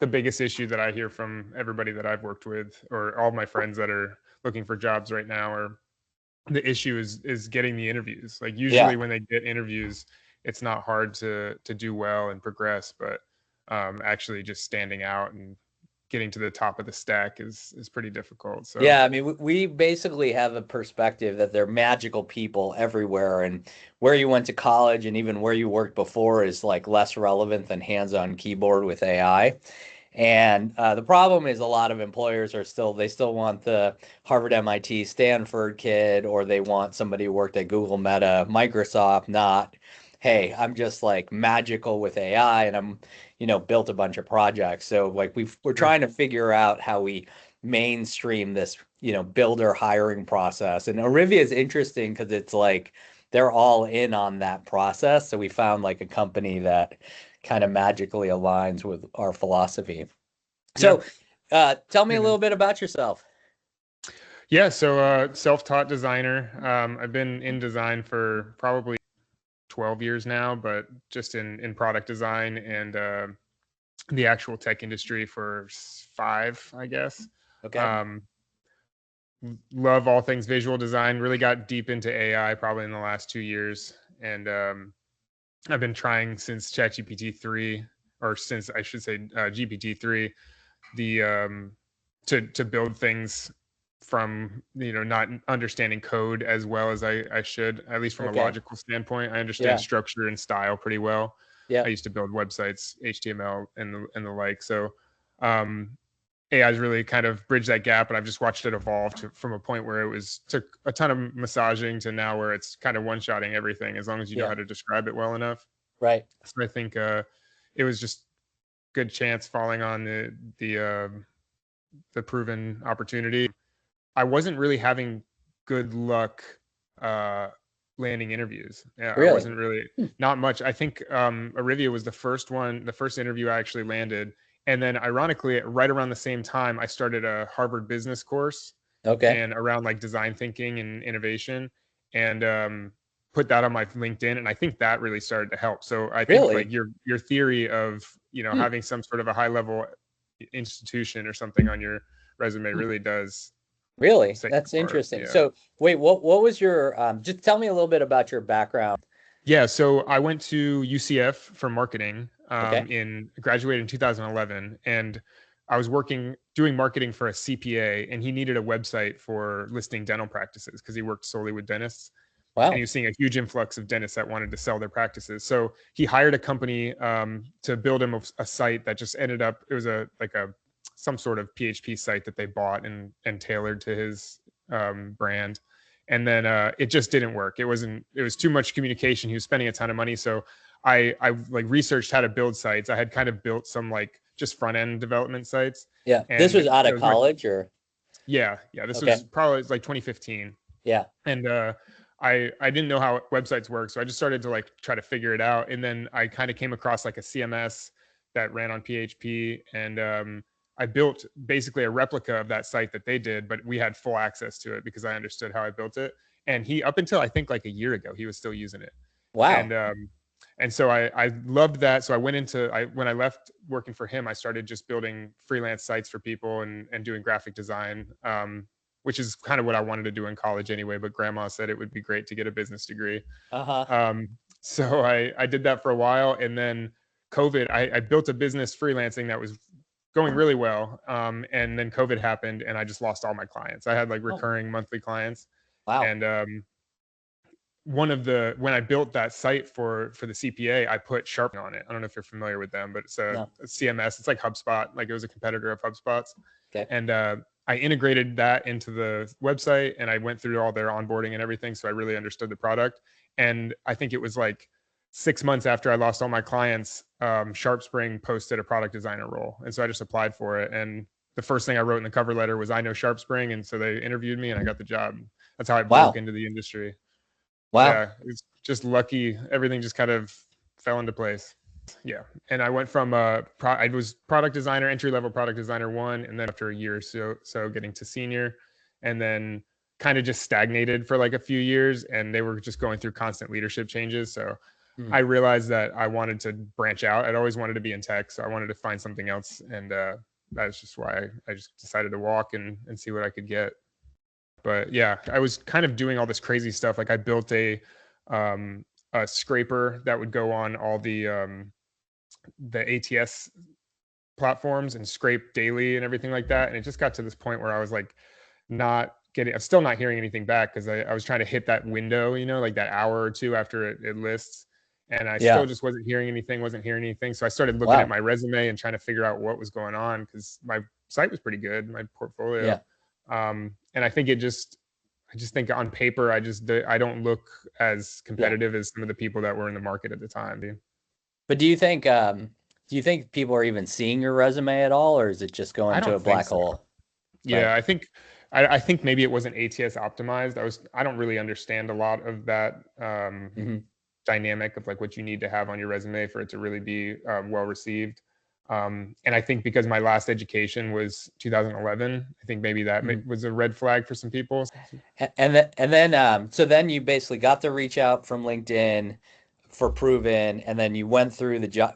the biggest issue that I hear from everybody that I've worked with, or all my friends that are looking for jobs right now, or the issue is getting the interviews. Like Yeah. usually when they get interviews, it's not hard to do well and progress, but actually just standing out and getting to the top of the stack is pretty difficult. So Yeah, I mean, we basically have a perspective that they're magical people everywhere, and where you went to college and even where you worked before is like less relevant than hands-on keyboard with AI. And the problem is a lot of employers are they still want the Harvard, MIT, Stanford kid, or they want somebody who worked at Google, Meta, Microsoft, not, hey, I'm just like magical with AI and I'm, built a bunch of projects. So like we're sure. trying to figure out how we mainstream this, builder hiring process. And Arivia is interesting because it's like they're all in on that process. So we found like a company that kind of magically aligns with our philosophy. Yeah. So, tell me a And little bit about yourself. yeah, so self-taught designer. I've been in design for probably 12 years now, but just in product design and the actual tech industry for 5, I guess. Okay. Um, love all things visual design. Really got deep into AI probably in the last 2 years, and I've been trying since ChatGPT 3, or since I should say GPT 3, the to build things from not understanding code as well as I should, at least from a Okay. logical standpoint. I understand Yeah. structure and style pretty well. Yeah. I used to build websites, HTML and the like. So AI has really kind of bridged that gap, and I've just watched it evolve from a point where it was took a ton of massaging to now where it's kind of one-shotting everything as long as you know Yeah. how to describe it well enough. Right. So I think it was just good chance falling on the proven opportunity. I wasn't really having good luck uh, landing interviews. Yeah, I Really? wasn't really Hmm. not much. I think Arivia was the first interview I actually landed, and then ironically, right around the same time, I started a Harvard business course Okay. and around like design thinking and innovation, and put that on my LinkedIn, and I think that really started to help. So I think like Really? your theory of Hmm. having some sort of a high level institution or something on your resume Hmm. really does Really? set you That's apart. interesting. Yeah. So, wait, what was your just tell me a little bit about your background. Yeah. So I went to UCF for marketing, Okay. in graduated in 2011, and I was doing marketing for a CPA, and he needed a website for listing dental practices because he worked solely with dentists, and he Wow. was seeing a huge influx of dentists that wanted to sell their practices. So he hired a company to build him a site that just ended up. It was a like a some sort of PHP site that they bought and tailored to his brand. And then it just didn't work. It wasn't. It was too much communication. He was spending a ton of money. So I like researched how to build sites. I had kind of built some like just front end development sites, Yeah. This and was out it of was my college or yeah. This okay. was probably like 2015, Yeah. and I didn't know how websites work, so I just started to like try to figure it out, and then I kind of came across like a CMS that ran on PHP, and I built basically a replica of that site that they did, but we had full access to it because I understood how I built it. And he, up until I think like a year ago, he was still using it, Wow. and so I loved that. So I went into when I left working for him, I started just building freelance sites for people and doing graphic design, which is kind of what I wanted to do in college anyway. But grandma said it would be great to get a business degree. Uh-huh. Um, so I did that for a while, and then COVID, I built a business freelancing that was going really well, and then COVID happened, and I just lost all my clients. I had like Oh, recurring monthly clients, wow. and one of the when I built that site for the CPA, I put Sharp on it. I don't know if you're familiar with them, but it's No. a CMS. It's like HubSpot, like it was a competitor of HubSpot's, Okay. and I integrated that into the website, and I went through all their onboarding and everything, so I really understood the product. And I think it was like 6 months after I lost all my clients, SharpSpring posted a product designer role, and so I just applied for it. And the first thing I wrote in the cover letter was I know SharpSpring, and so they interviewed me, and I got the job. That's how I broke Wow. into the industry. Wow. Yeah, it's just lucky. Everything just kind of fell into place. Yeah, and I went from I was product designer, entry level product designer one, and then after a year or so getting to senior, and then kind of just stagnated for like a few years, and they were just going through constant leadership changes. So Mm. I realized that I wanted to branch out. I'd always wanted to be in tech, so I wanted to find something else, and that's just why I just decided to walk and see what I could get. But yeah, I was kind of doing all this crazy stuff. Like I built a scraper that would go on all the ATS platforms and scrape daily and everything like that. And it just got to this point where I was like, I'm still not hearing anything back because I was trying to hit that window, like that hour or two after it lists. And I still just wasn't hearing anything. So I started looking at my resume and trying to figure out what was going on because my site was pretty good, my portfolio. And I think I just think on paper, I don't look as competitive as some of the people that were in the market at the time. But do you think people are even seeing your resume at all, or is it just going to a black hole? Yeah, right. I think maybe it wasn't ATS optimized. I don't really understand a lot of that dynamic of like what you need to have on your resume for it to really be well received. And I think because my last education was 2011, I think maybe that was a red flag for some people. So then you basically got the reach out from LinkedIn for Provn, and then you went through the job.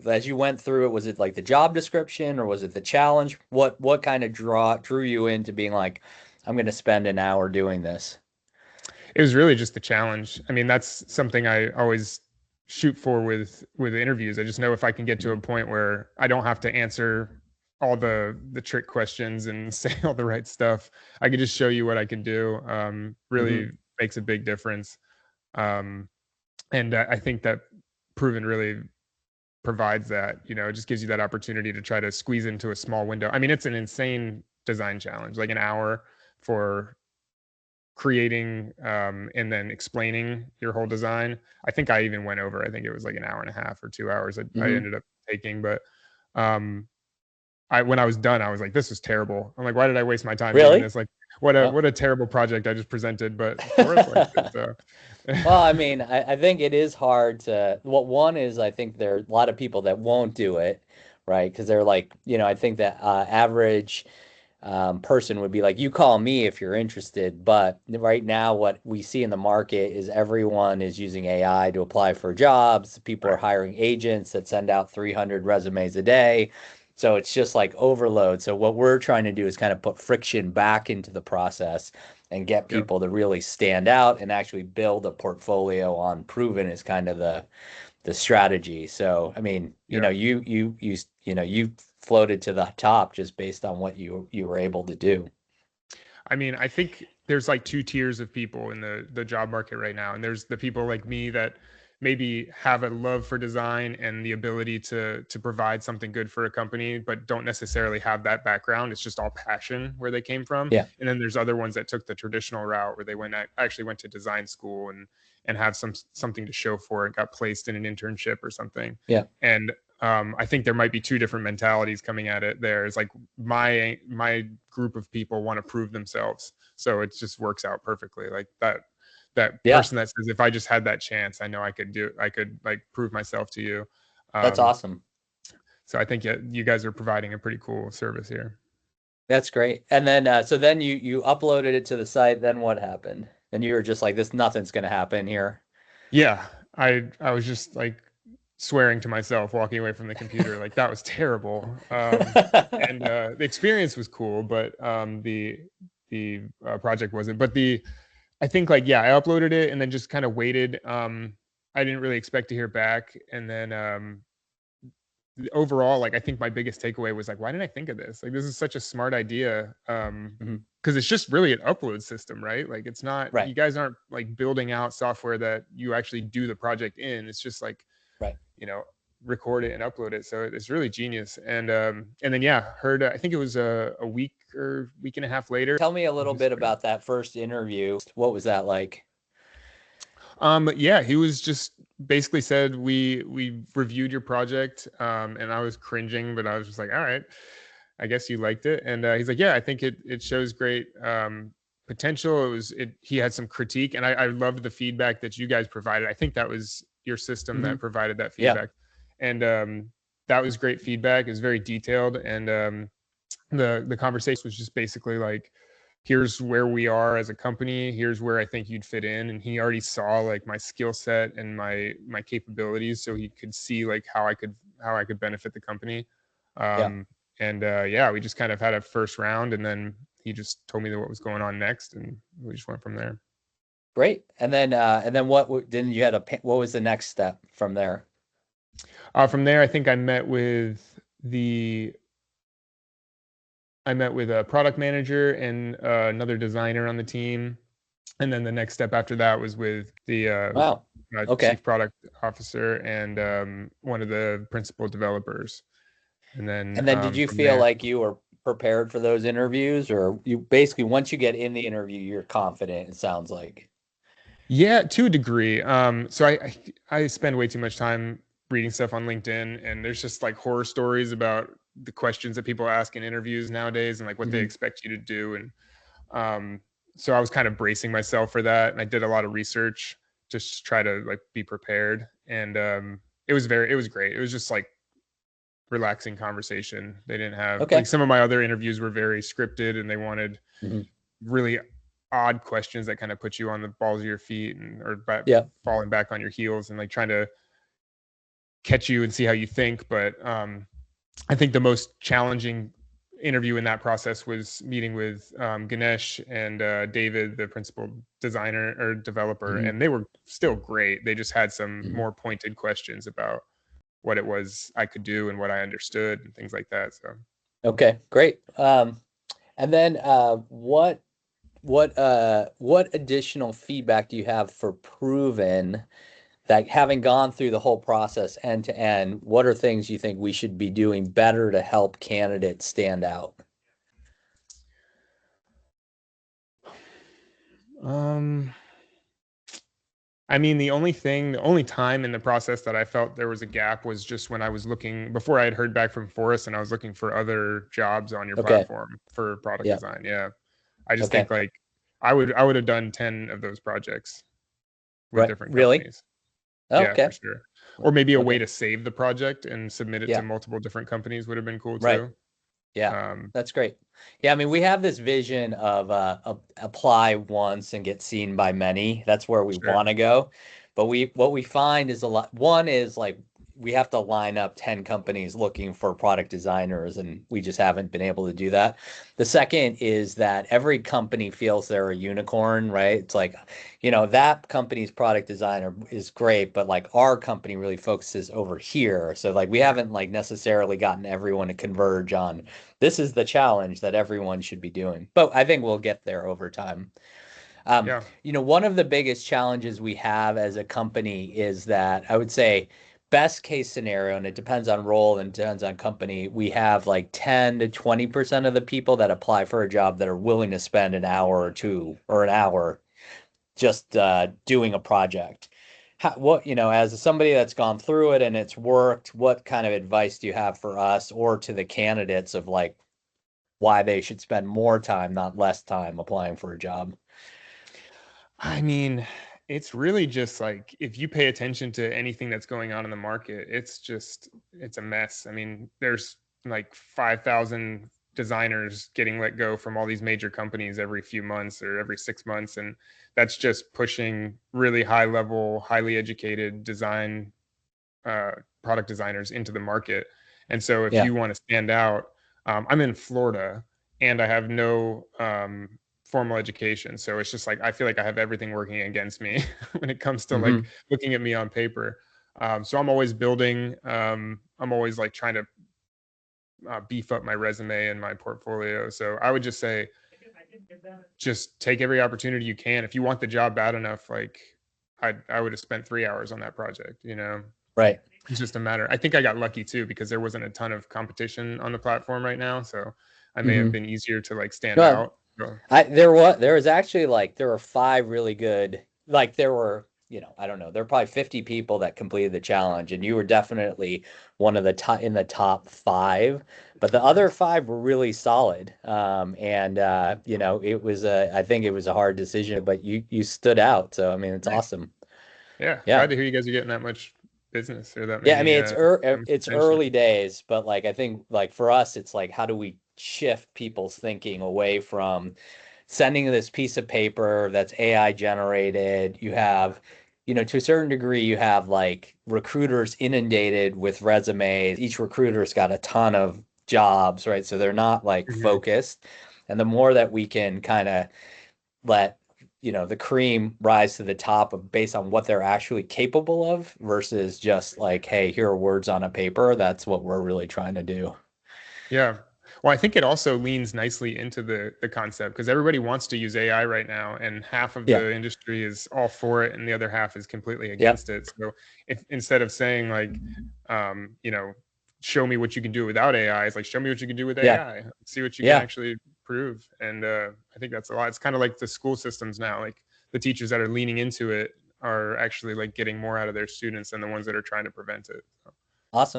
As you went through it, was it like the job description or was it the challenge? What kind of drew you into being like, I'm going to spend an hour doing this? It was really just the challenge. I mean, that's something I always shoot for with interviews. I just know if I can get to a point where I don't have to answer all the trick questions and say all the right stuff, I can just show you what I can do. Really makes a big difference. And I think that Provn really provides that. It just gives you that opportunity to try to squeeze into a small window. I mean, it's an insane design challenge, like an hour for creating and then explaining your whole design. I think I even went over. I think it was like an hour and a half or 2 hours I ended up taking. But when I was done, I was like, this was terrible. I'm like, why did I waste my time doing this? Like, what a terrible project I just presented. But of course, so. Well, I mean, I think it is hard to. One is I think there are a lot of people that won't do it, right? Because they're like, I think that average person would be like, you call me if you're interested. But right now, what we see in the market is everyone is using AI to apply for jobs. People are hiring agents that send out 300 resumes a day. So it's just like overload. So what we're trying to do is kind of put friction back into the process and get people to really stand out and actually build a portfolio on Provn is kind of the strategy. So, I mean, you floated to the top just based on what you were able to do. I mean, I think there's like two tiers of people in the job market right now. And there's the people like me that maybe have a love for design and the ability to provide something good for a company, but don't necessarily have that background. It's just all passion where they came from. Yeah. And then there's other ones that took the traditional route where they actually went to design school and have something to show for it, got placed in an internship or something. Yeah. And I think there might be two different mentalities coming at it. There's like my group of people want to prove themselves. So it just works out perfectly. Like that person that says, if I just had that chance, I know I could like prove myself to you. That's awesome. So I think you guys are providing a pretty cool service here. That's great. And then, so then you uploaded it to the site. Then what happened? And you were just like, nothing's going to happen here. Yeah. I was just like swearing to myself, walking away from the computer. Like that was terrible. And the experience was cool, but the project wasn't. But I think I uploaded it and then just kind of waited. I didn't really expect to hear back. And then overall, I think my biggest takeaway was why didn't I think of this? Like, this is such a smart idea. Because it's just really an upload system, right? Like, it's not, you guys aren't building out software that you actually do the project in. It's just record it and upload it. So it's really genius. And then heard I think it was a week or week and a half later. Tell me a little bit about that first interview. What was that like? He was just basically said we reviewed your project, and I was cringing, but I was just like, all right, I guess you liked it. And he's like, yeah, I think it shows great potential. He had some critique, and I loved the feedback that you guys provided. I think that was your system that provided that feedback. And that was great feedback. It was very detailed, and the conversation was just basically here's where we are as a company, here's where I think you'd fit in. And he already saw like my skill set and my capabilities, so he could see like how I could benefit the company. Yeah. And yeah, we just kind of had a first round, and then he just told me what was going on next, and we just went from there. Great. And then what then you had what was the next step from there? From there, I think I met with a product manager and another designer on the team, and then the next step after that was with the Wow. Okay. chief product officer and one of the principal developers. And then And then did you from feel there, like you were prepared for those interviews, or you basically once you get in the interview, you're confident, it sounds like. yeah, to a degree. So I spend way too much time reading stuff on LinkedIn, and there's just like horror stories about the questions that people ask in interviews nowadays, and like what they expect you to do. And um, so I was kind of bracing myself for that, and I did a lot of research just to try to like be prepared. And it was great. It was just like relaxing conversation. They didn't have like, Okay. some of my other interviews were very scripted, and they wanted Hmm. really odd questions that kind of put you on the balls of your feet, and Yeah. falling back on your heels, and like trying to catch you and see how you think. But I think the most challenging interview in that process was meeting with Ganesh and David, the principal designer or developer, Hmm. and they were still great. They just had some Hmm. more pointed questions about what it was I could do and what I understood and things like that. So Okay, great. And then what additional feedback do you have for Proven, that having gone through the whole process end to end, what are things you think we should be doing better to help candidates stand out? um I mean, the only time in the process that I felt there was a gap was just when I was looking before I had heard back from Forrest, and I was looking for other jobs on your Okay. platform for product Yeah. design. Yeah. I just Okay. think like I would have done 10 of those projects with Right. different Really? companies. Yeah, for Okay. sure. Or maybe a way Okay. to save the project and submit it to Yeah. multiple different companies would have been cool Right. too. Yeah. Um, That's great. Yeah, I mean, we have this vision of apply once and get seen by many. That's where we sure. want to go. But what we find is a lot. One is like we have to line up 10 companies looking for product designers, and we just haven't been able to do that. The second is that every company feels they're a unicorn, right? It's like, that company's product designer is great, but like our company really focuses over here. So like we Right. haven't like necessarily gotten everyone to converge on this is the challenge that everyone should be doing. But I think we'll get there over time. Yeah. One of the biggest challenges we have as a company is that I would say best case scenario, and it depends on role and depends on company, we have like 10 to 20% of the people that apply for a job that are willing to spend an hour or two or an hour just doing a project. As somebody that's gone through it and it's worked, what kind of advice do you have for us or to the candidates of like why they should spend more time, not less time applying for a job? I mean, it's really just like if you pay attention to anything that's going on in the market, it's a mess. I mean, there's like 5,000 designers getting let go from all these major companies every few months or every 6 months. And that's just pushing really high level, highly educated uh, product designers into the market. And so if Yeah. you want to stand out, I'm in Florida and I have no formal education. So it's just like I feel like I have everything working against me when it comes to like Hmm. looking at me on paper. So I'm always building. I'm always like trying to beef up my resume and my portfolio. So I would just say, just take every opportunity you can. If you want the job bad enough, like I would have spent 3 hours on that project. Right. It's just a matter. I think I got lucky too because there wasn't a ton of competition on the platform right now, so I may have Hmm. been easier to like stand No, out. So, there was actually like there were five really good, like there were, I don't know, there were probably 50 people that completed the challenge, and you were definitely one of the top in the top five, but the okay. other five were really solid. And it was I think it was a hard decision, but you stood out. So I mean, it's Nice. awesome. Yeah, Yeah. glad to hear you guys are getting that much business or Yeah, I mean that much it's attention. early days, but like I think like for us it's like how do we shift people's thinking away from sending this piece of paper that's AI generated. You have, to a certain degree, you have like recruiters inundated with resumes. Each recruiter's got a ton of jobs, right? So they're not like Hmm. focused. And the more that we can kind of let the cream rise to the top of based on what they're actually capable of versus just like, hey, here are words on a paper. That's what we're really trying to do. Yeah. Well, I think it also leans nicely into the concept because everybody wants to use AI right now, and half of Yeah. the industry is all for it, and the other half is completely Yep. against it. So, if instead of saying like, show me what you can do without AI, it's like show me what you can do with Yeah. AI, see what you can Yeah. actually prove. And I think that's a lot. It's kind of like the school systems now. Like the teachers that are leaning into it are actually like getting more out of their students than the ones that are trying to prevent it. So. Awesome.